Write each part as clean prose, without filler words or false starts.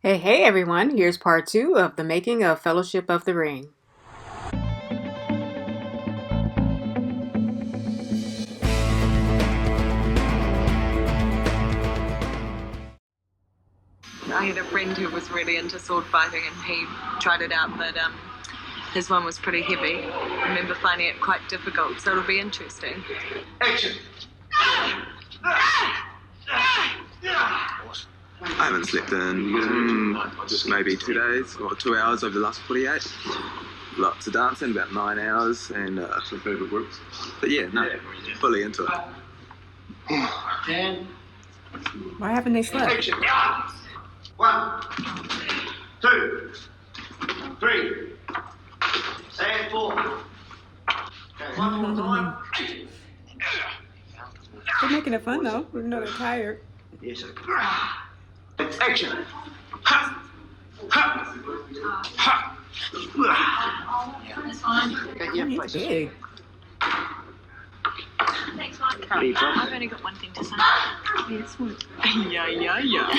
Hey everyone, here's part 2 of the making of Fellowship of the Ring. I had a friend who was really into sword fighting and he tried it out, but his one was pretty heavy. I remember finding it quite difficult, so it'll be interesting. Action! I haven't slept in maybe 2 days or 2 hours over the last 48. Lots of dancing, about 9 hours, and Some favourite works? but yeah, no, fully into it. 10. Why haven't they slept? Action! 1, 2, 3, and 4. Okay, one more time. They're making it fun though, even though they're tired. Yes, sir. Action! Ha! Ha! Ha! Yeah, he's big. Thanks, Mike. I've only got one thing to say. Yes, what? Yeah.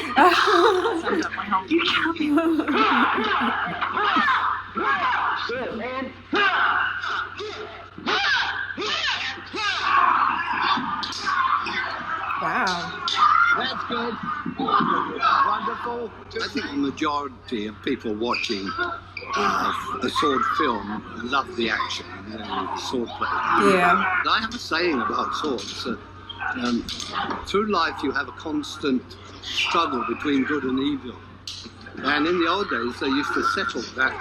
Sums up my whole Good, man. Wow. That's good. Wonderful. I think the majority of people watching a sword film love the action and the sword play. Yeah. I have a saying about swords. Through life you have a constant struggle between good and evil. And in the old days they used to settle that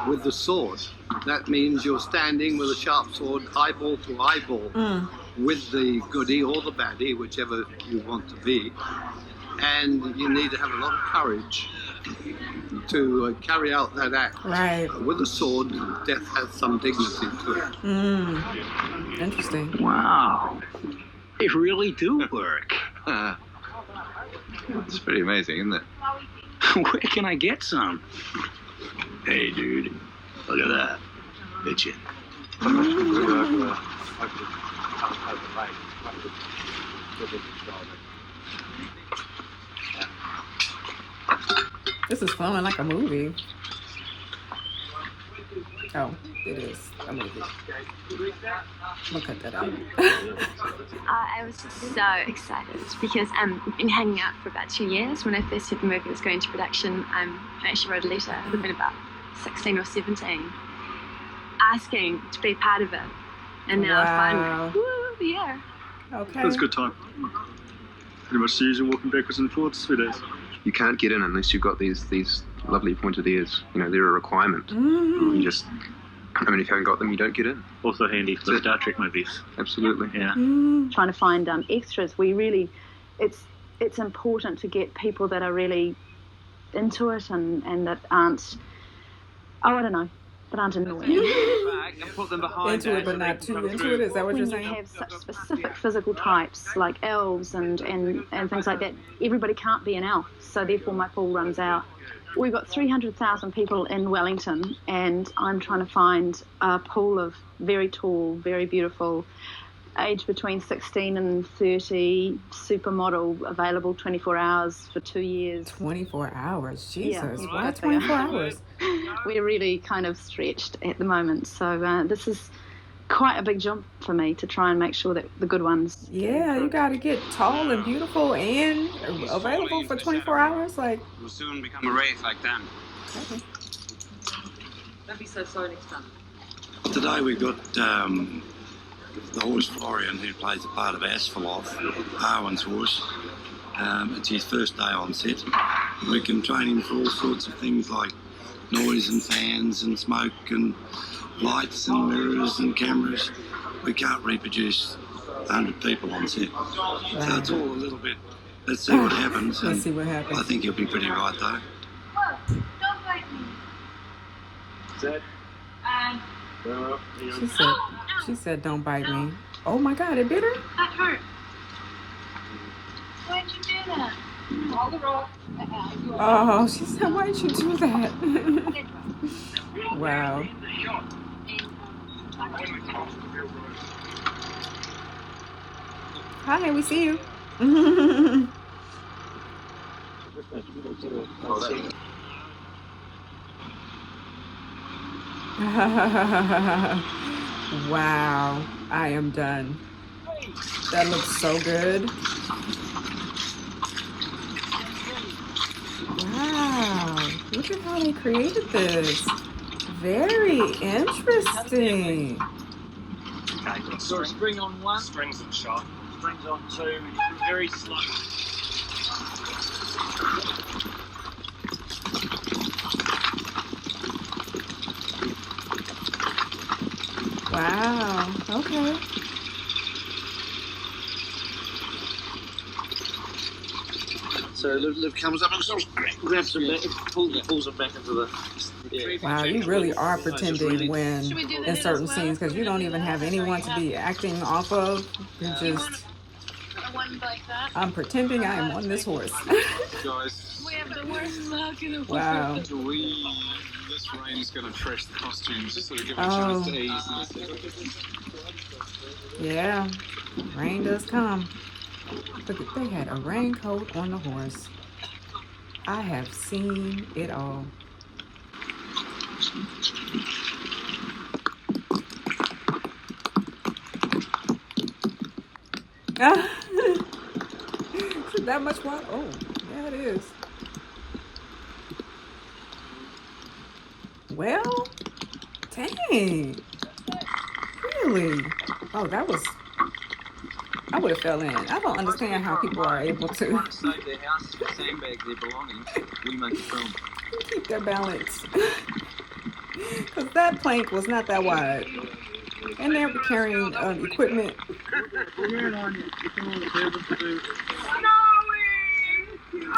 with the sword. That means you're standing with a sharp sword eyeball to eyeball. With the goodie or the baddie, whichever you want to be, and you need to have a lot of courage to carry out that act. Right. With a sword, death has some dignity to it. Interesting. Wow. They really do work. It's pretty amazing, isn't it? Where can I get some? Hey, dude, look at that. Bitchin'. This is flowing like a movie. Oh, it is a movie. We'll cut that out. I was just so excited because I've been hanging out for about 2 years. When I first heard the movie was going to production, I actually wrote a letter. I would have been about 16 or 17, asking to be part of it. And now Wow. finally, woo, yeah. Okay. It was a good time. Pretty much the usual walking backwards and forwards 3 days. You can't get in unless you've got these lovely pointed ears. You know, they're a requirement. Mm-hmm. You just, I mean, if you haven't got them, you don't get in. Also handy for the Star Trek movies. Absolutely. Yeah. Trying to find extras. It's important to get people that are really into it and that aren't, I don't know, that aren't annoying. Into it, but not too into it. Is that what you're When you saying? have such specific physical types like elves and things like that, everybody can't be an elf, so therefore my pool runs out. We've got 300,000 people in Wellington, and I'm trying to find a pool of very tall, very beautiful, aged between 16 and 30, supermodel, available 24 hours for 2 years. 24 hours. Jesus. Yeah. What? 24 hours? We're really kind of stretched at the moment, so this is quite a big jump for me to try and make sure that the good ones. Yeah, you got to get tall and beautiful and available for 24 hours. Like, We'll soon become a race like them. okay. Don't be so sorry next time. Today we've got the horse Florian, who plays the part of Asphalov, Arwen's horse. It's his first day on set. We can train him for all sorts of things like noise and fans and smoke and lights and mirrors and cameras. We can't reproduce 100 people on set. So it's all a little bit, let's see what happens. Let's see what happens. I think he'll be pretty right though. Don't bite me. She said, don't bite me. Oh my God, it bit her? That hurt. Why'd you do that? All the rock. Oh, she said, why'd you do that? Wow. Hi, we see you. Wow, I am done. That looks so good. Wow, look at how they created this. Very interesting. Okay, so a spring on one. Springs and shot. Springs on two. Very slow. Wow, okay. So Liv comes up and sort of grabs them back, pulls them back into the... Yeah. Wow, you really are pretending when in certain scenes, because you don't even have anyone to be acting off of. You just... I'm pretending I am on this horse. Guys, We have the worst luck in the world. Wow. this rain is going to trash the costumes, just sort of give it a chance to ease. Yeah, rain does come. Look, they had a raincoat on the horse. I have seen it all. Is it that much water? Oh, yeah, it is. Well, dang. Really? Oh, that was... I would have fell in. I don't understand how people are able to Save their houses with sandbags their belongings. We make a film. keep their balance. Because that plank was not that wide. And they're carrying equipment.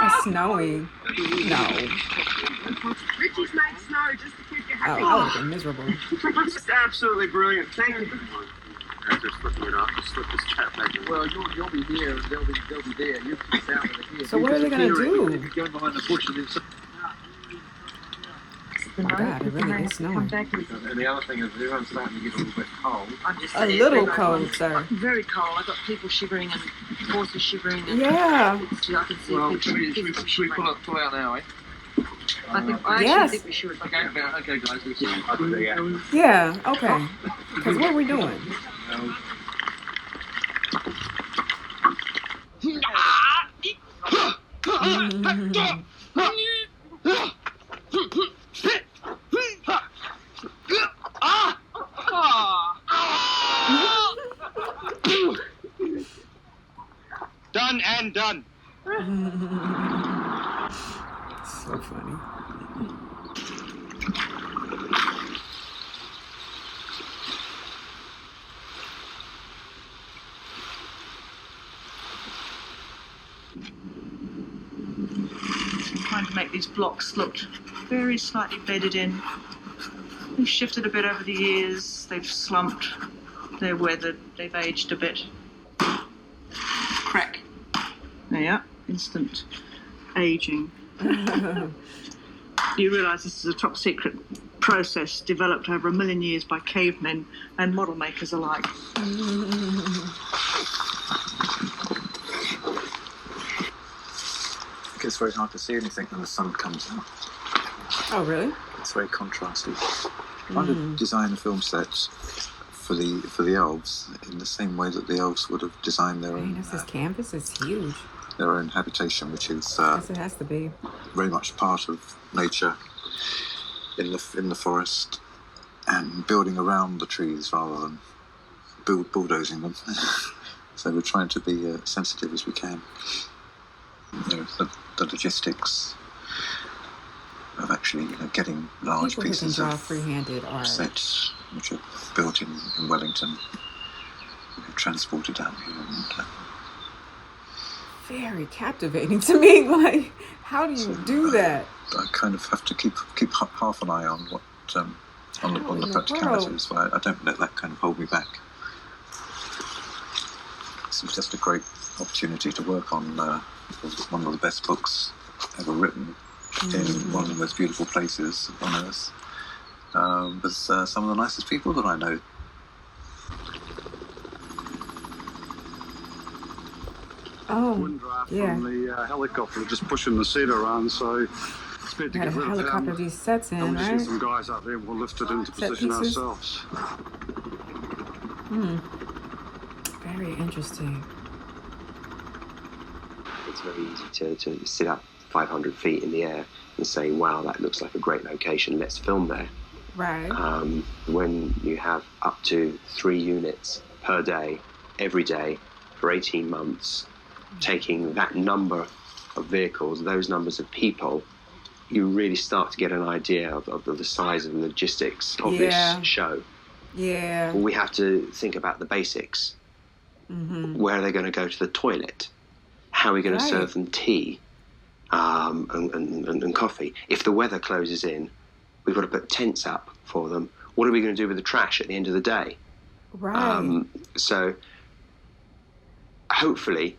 It's snowing. No. Richie's made snow just to keep you happy. Oh, I would have been miserable. It's absolutely brilliant. Thank you. Just flipping it up, just flip this chat back. Well, you'll be here, and they'll be there. You'll be down over here. So what are they going to do? Go behind the bush and then... Oh God, it really is snowing. And the other thing is everyone's starting to get a little bit cold. A little cold, sir. Very cold. I've got people shivering and horses shivering. And Yeah. I can see Well, people should we pull out now, eh? I Yes. actually think we should. Okay, guys. Let's see. Yeah, okay. Because what are we doing? Done and done. So funny. Trying to make these blocks look very slightly bedded in. They've shifted a bit over the years, they've slumped, they're weathered, they've aged a bit. Crack. There you are, instant aging. You realise this is a top secret process developed over 1 million years by cavemen and model makers alike. It's very hard to see anything when the sun comes out. Oh, really? It's very contrasty. Trying to design a film set for the elves in the same way that the elves would have designed their own. This canvas is huge. Their own habitation, which is Yes, it has to be. very much part of nature in the forest, and building around the trees rather than bulldozing them. So we're trying to be sensitive as we can. You know, the logistics of actually getting large People who can pieces draw of free-handed art. sets which are built in Wellington, transported down here. And, very captivating to me. Like, how do you do that? I kind of have to keep half an eye on what on the practicalities, but I don't let that kind of hold me back. It's just a great opportunity to work on one of the best books ever written in one of the most beautiful places on earth, with some of the nicest people that I know. wind draft from the helicopter, just pushing the set around. So expect to Got a get rid of helicopter him. these sets in, And we just get right? some guys up there. We'll lift it into Set position pieces? ourselves. Very interesting. It's very easy to sit up 500 feet in the air and say, wow, that looks like a great location, let's film there. Right. When you have up to 3 units per day, every day, for 18 months, taking that number of vehicles, those numbers of people, you really start to get an idea of the size and logistics of this show. Yeah. We have to think about the basics. Where are they going to go to the toilet? How are we going to serve them tea and coffee? If the weather closes in, we've got to put tents up for them. What are we going to do with the trash at the end of the day? Right. So hopefully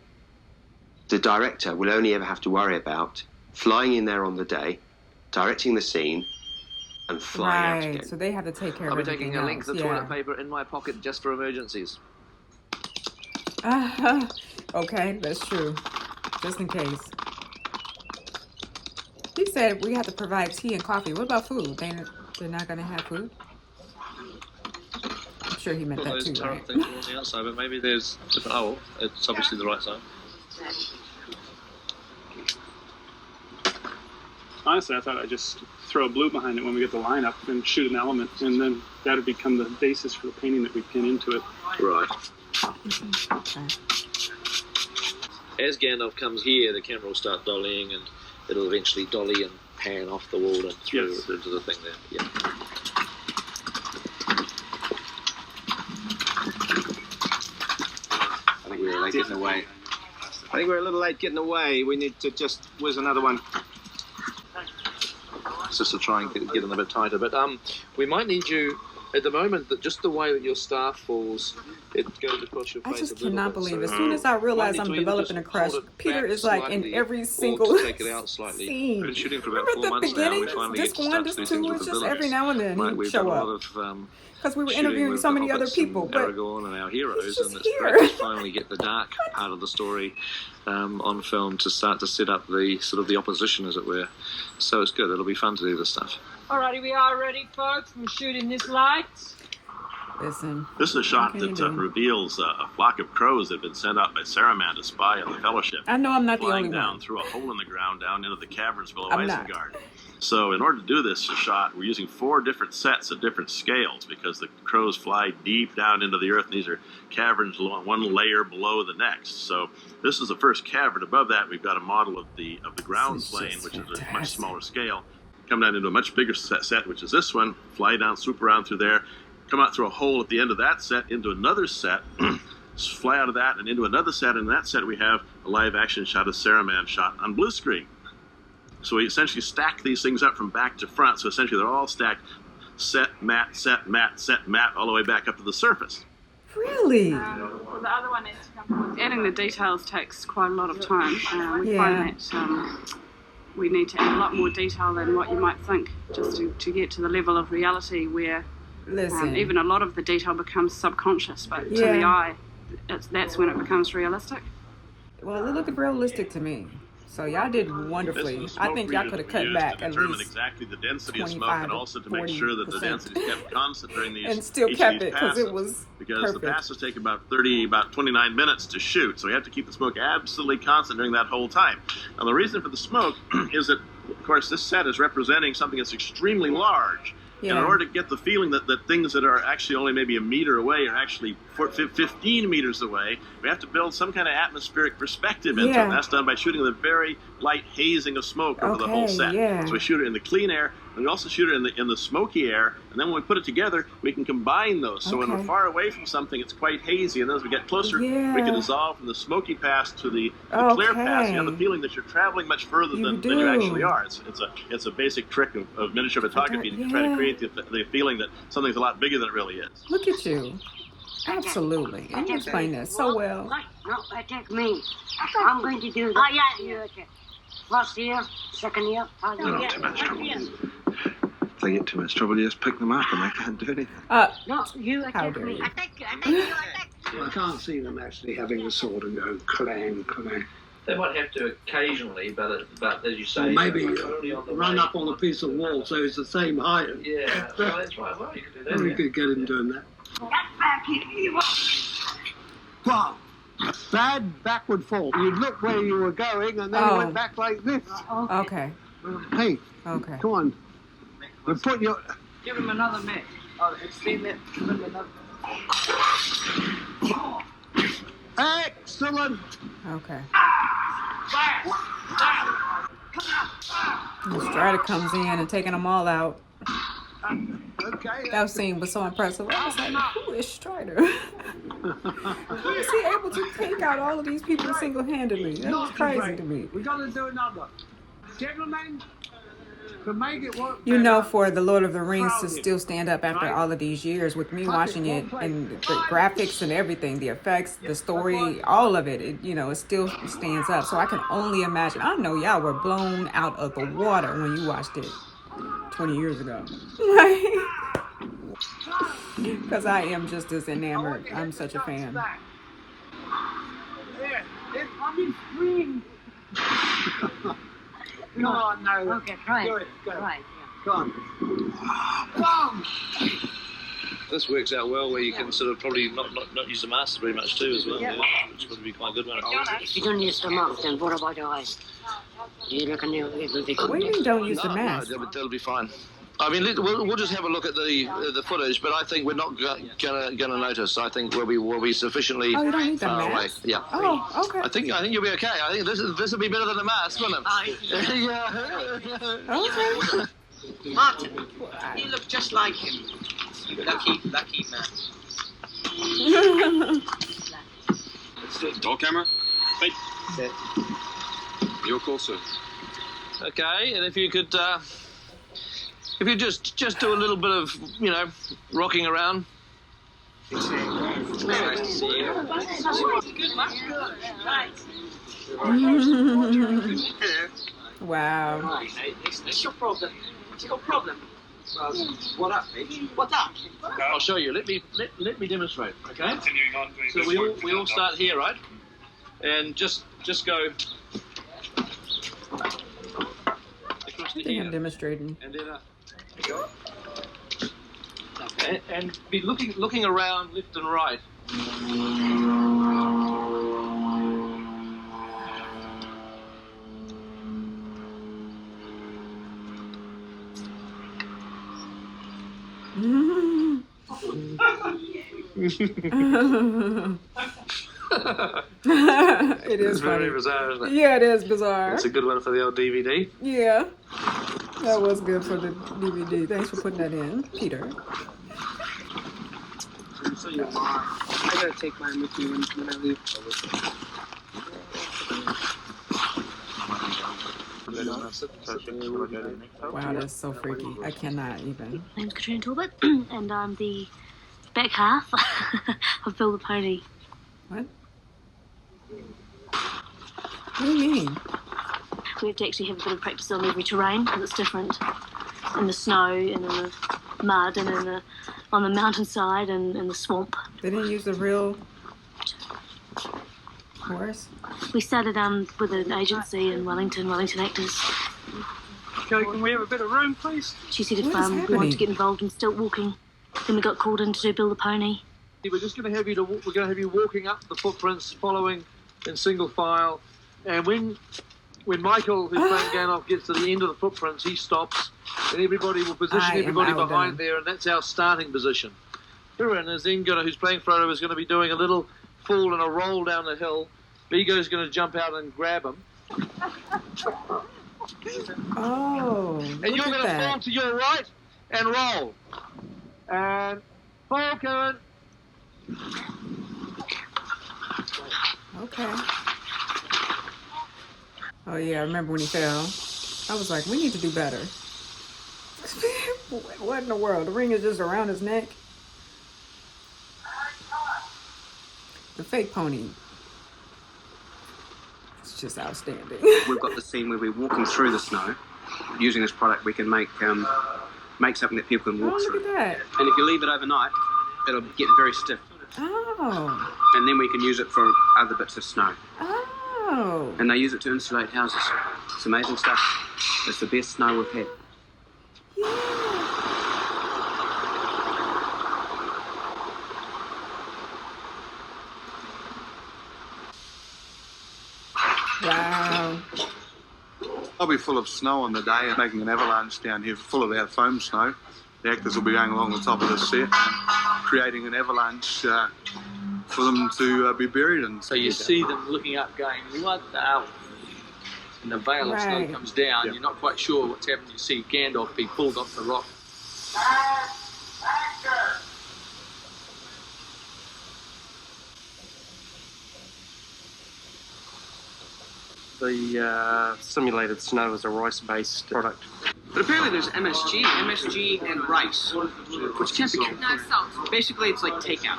the director will only ever have to worry about flying in there on the day, directing the scene, and flying out again. So they have to take care of I'll be everything taking a length of else. toilet paper in my pocket just for emergencies. Okay, that's true. Just in case. He said we have to provide tea and coffee. What about food? They're not going to have food? I'm sure he meant that too, right? Things on the outside, but maybe there's different. Oh, it's obviously the right side. Honestly, I thought I'd just throw a blue behind it when we get the line up and shoot an element, and then that would become the basis for the painting that we pin into it. Right. Okay. As Gandalf comes here, the camera will start dollying, and it'll eventually dolly and pan off the wall and through into the thing there. Yeah. I think we were late getting away. I think we're a little late getting away. We need to just whiz another one. It's just to try and get them a bit tighter. But we might need you at the moment. That just the way that your staff falls, it goes across your face. I just a little cannot bit. believe. So As soon as I realize might I'm need to either developing a just crush, hold it Peter back is like in slightly every or single take it out slightly. scene. We've been shooting for about Remember 4 at the months now. beginning? We finally Disc get to one, start disc to do two things was with the just villains. every now and then Like, he'd we've show done a up. lot of Because we were shooting interviewing with so the many other Hobbits people, and but Aragorn and our heroes, and it's here. great to finally get the dark part of the story on film to start to set up the sort of the opposition, as it were. So it's good. It'll be fun to do this stuff. Alrighty, we are ready, folks. We're shooting this light. Listen. This is a shot that reveals a flock of crows that have been sent out by Saruman to spy on the Fellowship. I know I'm not the only flying down one. through a hole in the ground down into the caverns below I'm not. Isengard. So in order to do this shot, we're using 4 different sets at different scales because the crows fly deep down into the earth, and these are caverns one layer below the next. So this is the first cavern. Above that, we've got a model of the ground plane, which is a much smaller scale. Come down into a much bigger set, which is this one. Fly down, swoop around through there. Come out through a hole at the end of that set into another set. Fly out of that and into another set. And in that set, we have a live action shot of Saruman shot on blue screen. So we essentially stack these things up from back to front. So essentially they're all stacked set, matte, set, matte, set, matte, all the way back up to the surface. Really? Well, the other one is Adding the details takes quite a lot of time. We Yeah. find that we need to add a lot more detail than what you might think just to get to the level of reality where Listen. even a lot of the detail becomes subconscious, but to Yeah. the eye, that's when it becomes realistic. Well, it looked realistic to me. So y'all did wonderfully. I think y'all could have cut back to at determine least exactly the density of smoke 25 and to also to make sure that the 40%. density is kept constant during these and still each kept of these it because it passes. was Because the perfect. passes take about 29 minutes to shoot, so we have to keep the smoke absolutely constant during that whole time. Now the reason for the smoke is that, of course, this set is representing something that's extremely large. And in Yeah. order to get the feeling that things that are actually only maybe a meter away are actually 15 meters away, we have to build some kind of atmospheric perspective into it. Yeah. And that's done by shooting the very light hazing of smoke over the whole Okay, set. yeah. So we shoot it in the clean air, and we also shoot it in the smoky air, and then when we put it together, we can combine those. So when we're Okay. far away from something, it's quite hazy, and then as we get closer, we Yeah. can dissolve from the smoky pass to the clear pass. You have the Okay. feeling that you're traveling much further than you do. actually are. It's a basic trick of miniature photography to try to Yeah. create the feeling that something's a lot bigger than it really is. Look at you. Absolutely. And you explain that so well. No, attack me. I'm going to do that. Oh, yeah, you attack. First year, second year, third year. Not too much trouble. If they get too much trouble, you just pick them up and they can't do anything. No, you How attack dare me. you. Attack you, attack you, attack. I can't see them actually having a sword and go clang, clang. They might have to occasionally, but as you say, Or maybe only on the run up on a piece of wall so it's the same height. Yeah, well, that's right. Well, you could do that. We could get him doing that. Get back here. Wow. Bad backward fall. You'd look where you were going and then you went back like this. Okay. Hey, okay. Come on. And put your... Give him another match. Oh, extend that. Give him another. Excellent. Okay. And Strider comes in and taking them all out. Okay. That scene was so impressive. I was like, who is Strider? How is he able to take out all of these people single-handedly? That was crazy to me. We're going to do another. Gentlemen, to make it work You know, for the Lord of the Rings to still stand up after all of these years, with me watching it and the graphics and everything, the effects, the story, all of it, it still stands up. So I can only imagine. I know y'all were blown out of the water when you watched it 20 years ago. Because I am just as enamored. I'm such a fan. No, no. Okay, right. Do it. Go. Right. Go on. This works out well where you can sort of probably not use the master very much too as well. Yeah. Which would be quite good one. If you don't use the mouth, then what about your eyes? Do you reckon it will be good? What do you mean don't use the mask? No, that'll be fine. I mean, we'll just have a look at the footage, but I think we're not gonna notice. I think we'll be sufficiently Oh, you don't need the far away. mask? Yeah. Oh, okay. I think you'll be okay. I think this will be better than the mask, won't it? Yeah. Okay. Martin, you look just like him. Lucky man. Roll camera. Hey. Set. Your call, sir. Okay, and if you could, if you just do a little bit of, rocking around. It's nice to see you. Wow. What's your problem? What's your problem? What up, mate? What's up? I'll show you. Let me demonstrate. Okay. Continuing on. So we all start here, right? And just go across the I'm demonstrating. and then and be looking around left and right. It is very funny. bizarre, isn't it? Yeah, it is bizarre. It's a good one for the old DVD. Yeah, that was good for the DVD. Thanks for putting that in, Peter. I gotta take mine with me when I leave. Wow, that's so freaky. I cannot even. My name's Katrina Talbot, and I'm the back half of Bill the Pony. What? What do you mean? We have to actually have a bit of practice on every terrain because it's different. In the snow, and in the mud, and on the mountainside, and in the swamp. They didn't use the real horse? We started with an agency in Wellington Actors. Okay, can we have a bit of room, please? She said if What is we wanted happening? to get involved in stilt walking, then we got called in to do Bill the Pony. We're just going to have you walking up the footprints, following in single file, and when Michael, who's playing Gandalf, gets to the end of the footprints, he stops, and everybody will position everybody behind there, and that's our starting position. Huron is then who's playing Frodo, is going to be doing a little fall and a roll down the hill. Vigo's going to jump out and grab him. Oh, And you're going to fall to your right and roll. And fall, Karen. Okay. Oh yeah, I remember when he fell. I was like, we need to do better. What in the world? The ring is just around his neck. The fake pony. It's just outstanding. We've got the scene where we're walking through the snow. Using this product, we can make something that people can walk Oh, look through. at that. And if you leave it overnight, it'll get very stiff. Oh. And then we can use it for other bits of snow. Oh. And they use it to insulate houses. It's amazing stuff. It's the best snow we've had. Wow. I'll be full of snow on the day and making an avalanche down here full of our foam snow. The actors will be going along the top of the set and creating an avalanche for them to be buried in. So you see them looking up going, what the hell? And the veil of snow comes down. You're not quite sure what's happened. You see Gandalf be pulled off the rock. The simulated snow is a rice-based product. But apparently there's MSG and rice, which can't be good. No salt. Basically, it's like takeout.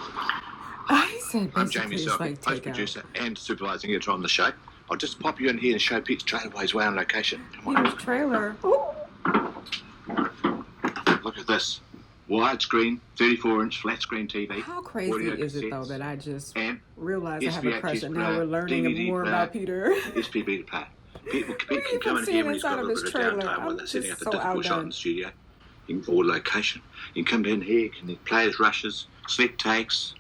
He said I'm Jamie basically it's Selby, like post takeout. producer and supervising editor on the show. I'll just pop you in here and show Pete's Trailerways way on location. Come on. Here's trailer. Look at this. Widescreen, 34-inch flat screen TV. How crazy audio is it cassettes, though that I just and realized I have a SVHS crush and now player, we're learning DVD more player, about Peter. SPB to play. Pete can even come in seeing here when he's got inside a of little his bit of trailer. downtime when I'm they're setting up just the so difficult shot in outdone. the studio. Or location. You can come down here, you can play his rushes, select takes,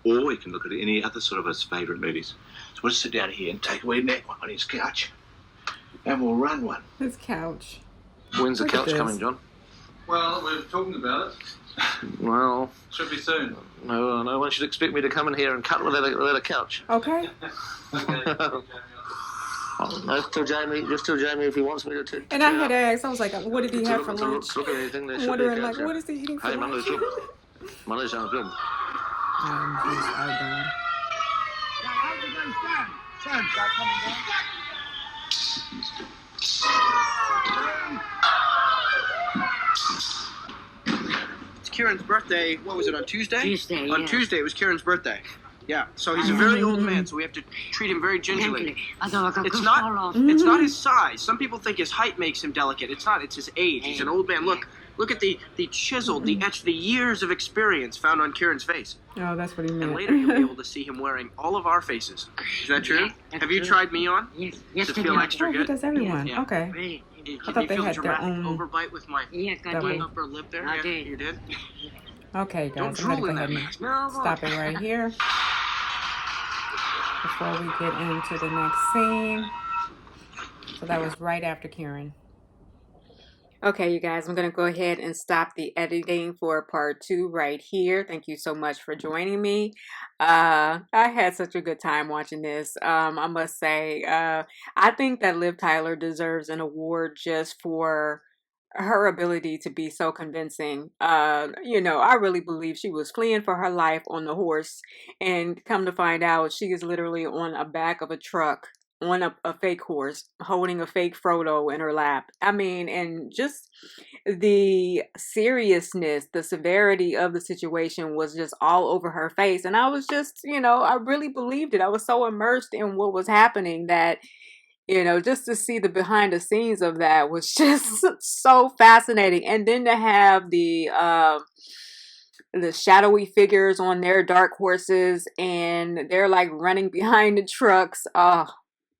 or you can look at any other sort of his favourite movies. So we'll sit down here and take a wee nap on his couch, and we'll run one. His couch. When's the Look at couch this. coming, John? Well, we're talking about it. Well, Should be soon. no one should expect me to come in here and cut without a couch. Okay. Just tell Jamie if he wants me to. And I had asked, I was like, what did he have for lunch? Look at anything. There I'm should be a wondering, couch like, what here. is he eating for Hey, lunch? Monday sounds good. I'm just outdone. It's Kieran's birthday. What was it, on Tuesday? Tuesday, On yeah. Tuesday, it was Kieran's birthday. Yeah, so he's a very old man, so we have to treat him very gingerly. It's not his size. Some people think his height makes him delicate. It's not. It's his age. He's an old man. Look at the chiseled, the etched, the years of experience found on Kieran's face. Oh, that's what he meant. And later you'll be able to see him wearing all of our faces. Is that true? Yeah, Have you true. tried me on? Yes, To feel extra Oh, he good? does everyone. Yeah. Okay. Really? I Can thought you they feel had the their dramatic own. overbite with my upper lip there? I Yeah, did. You did? Okay, Don't guys, I'm gonna drool go in ahead that and stop it right here before we get into the next scene. So that was right after Kieran. Okay, you guys, I'm going to go ahead and stop the editing for part 2 right here. Thank you so much for joining me. I had such a good time watching this. I must say, I think that Liv Tyler deserves an award just for her ability to be so convincing. You know, I really believe she was fleeing for her life on the horse, and come to find out she is literally on a back of a truck on a fake horse, holding a fake Frodo in her lap. I mean, and just the seriousness, the severity of the situation was just all over her face. And I was just, you know, I really believed it. I was so immersed in what was happening that, you know, just to see the behind the scenes of that was just so fascinating. And then to have the shadowy figures on their dark horses and they're like running behind the trucks. Oh,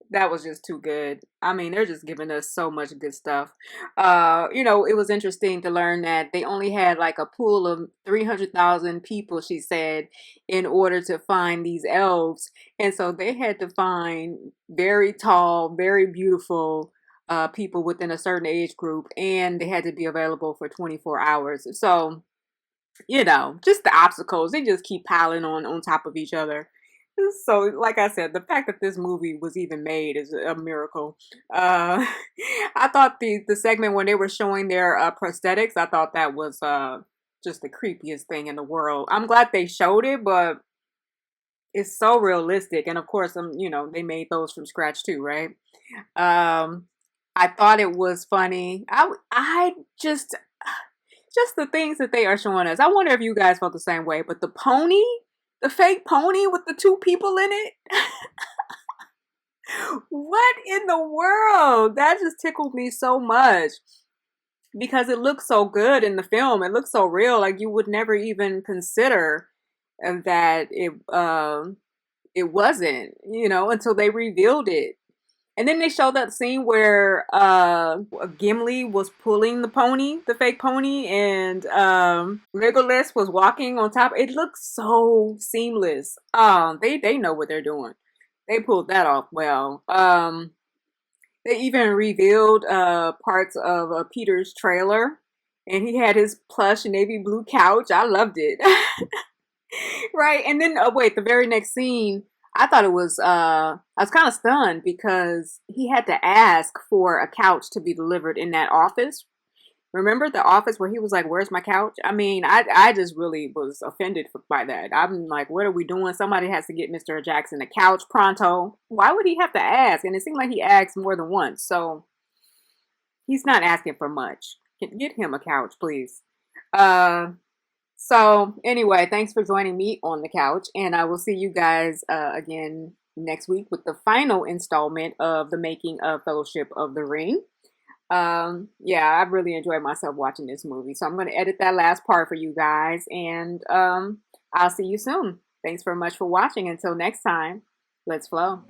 that was just too good. I mean, they're just giving us so much good stuff. You know, it was interesting to learn that they only had like a pool of 300,000 people, she said, in order to find these elves. And so they had to find very tall, very beautiful people within a certain age group, and they had to be available for 24 hours. So, you know, just the obstacles, they just keep piling on top of each other. So, like I said, the fact that this movie was even made is a miracle. I thought the segment when they were showing their prosthetics, I thought that was just the creepiest thing in the world. I'm glad they showed it, but it's so realistic. And of course, you know, they made those from scratch too, right? I thought it was funny. I just the things that they are showing us. I wonder if you guys felt the same way, but the pony, the fake pony with the 2 people in it. What in the world? That just tickled me so much because it looks so good in the film. It looks so real. Like you would never even consider that it wasn't, you know, until they revealed it. And then they showed that scene where Gimli was pulling the pony, the fake pony, and Legolas was walking on top. It looks so seamless. They know what they're doing. They pulled that off well. They even revealed parts of Peter's trailer, and he had his plush navy blue couch. I loved it. Right, and then wait, the very next scene, I thought it was I was kind of stunned because he had to ask for a couch to be delivered in that office. Remember the office where he was like, "Where's my couch?" I mean, I just really was offended by that. I'm like, what are we doing? Somebody has to get Mr. Jackson a couch pronto. Why would he have to ask? And it seemed like he asked more than once, so he's not asking for much. Get him a couch, please. So anyway, thanks for joining me on the couch, and I will see you guys again next week with the final installment of the making of Fellowship of the Ring. Yeah, I've really enjoyed myself watching this movie, so I'm going to edit that last part for you guys, and I'll see you soon. Thanks very much for watching. Until next time, let's flow.